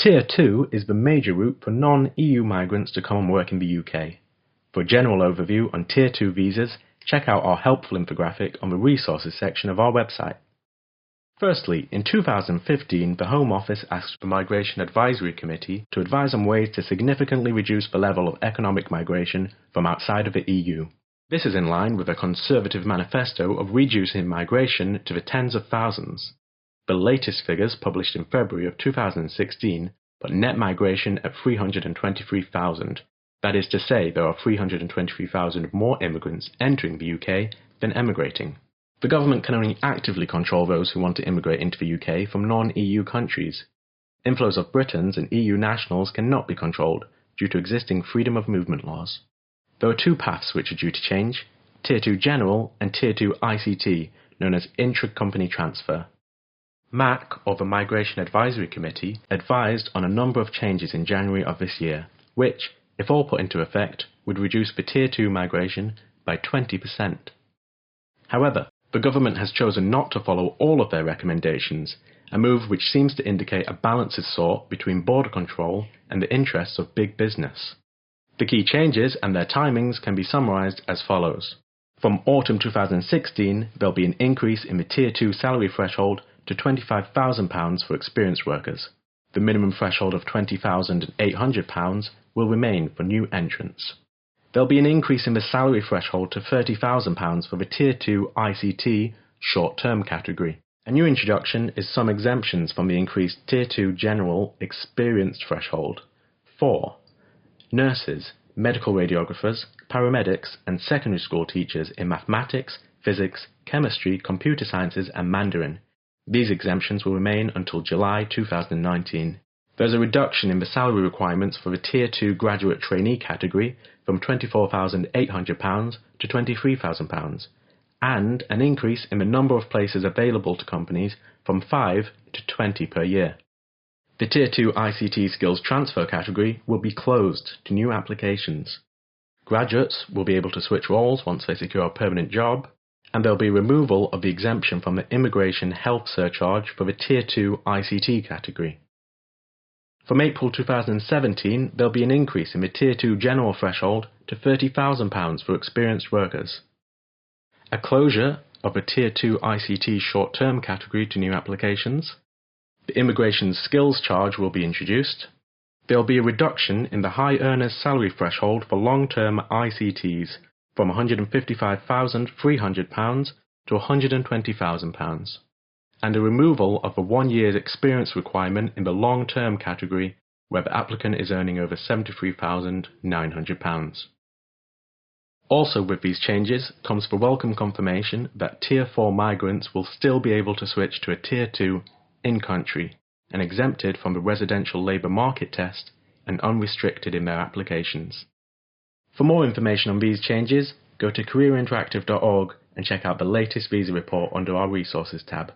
Tier 2 is the major route for non-EU migrants to come and work in the UK. For a general overview on Tier 2 visas, check out our helpful infographic on the resources section of our website. Firstly, in 2015, the Home Office asked the Migration Advisory Committee to advise on ways to significantly reduce the level of economic migration from outside of the EU. This is in line with a Conservative manifesto of reducing migration to the tens of thousands. The latest figures published in February of 2016 put net migration at 323,000. That is to say, there are 323,000 more immigrants entering the UK than emigrating. The government can only actively control those who want to immigrate into the UK from non-EU countries. Inflows of Britons and EU nationals cannot be controlled due to existing freedom of movement laws. There are two paths which are due to change: Tier 2 General and Tier 2 ICT, known as Intra-Company Transfer. MAC, or the Migration Advisory Committee, advised on a number of changes in January of this year, which, if all put into effect, would reduce the Tier 2 migration by 20%. However, the government has chosen not to follow all of their recommendations, a move which seems to indicate a balance is sought between border control and the interests of big business. The key changes and their timings can be summarised as follows. From autumn 2016, there'll be an increase in the Tier 2 salary threshold to £25,000 for experienced workers. The minimum threshold of £20,800 will remain for new entrants. There'll be an increase in the salary threshold to £30,000 for the Tier 2 ICT short-term category. A new introduction is some exemptions from the increased Tier 2 General experienced threshold. 4. Nurses, medical radiographers, paramedics and secondary school teachers in mathematics, physics, chemistry, computer sciences and Mandarin. These exemptions will remain until July 2019. There's a reduction in the salary requirements for the Tier 2 graduate trainee category from £24,800 to £23,000, and an increase in the number of places available to companies from 5 to 20 per year. The Tier 2 ICT skills transfer category will be closed to new applications. Graduates will be able to switch roles once they secure a permanent job, and there will be removal of the exemption from the immigration health surcharge for the Tier 2 ICT category. From April 2017, there will be an increase in the Tier 2 General threshold to £30,000 for experienced workers. A closure of the Tier 2 ICT short-term category to new applications. The immigration skills charge will be introduced. There will be a reduction in the high earners salary threshold for long-term ICTs from £155,300 to £120,000. And a removal of the 1 year's experience requirement in the long-term category where the applicant is earning over £73,900. Also with these changes comes the welcome confirmation that Tier 4 migrants will still be able to switch to a Tier 2 in-country and exempted from the residential labour market test and unrestricted in their applications. For more information on these changes, go to careerinteractive.org and check out the latest visa report under our resources tab.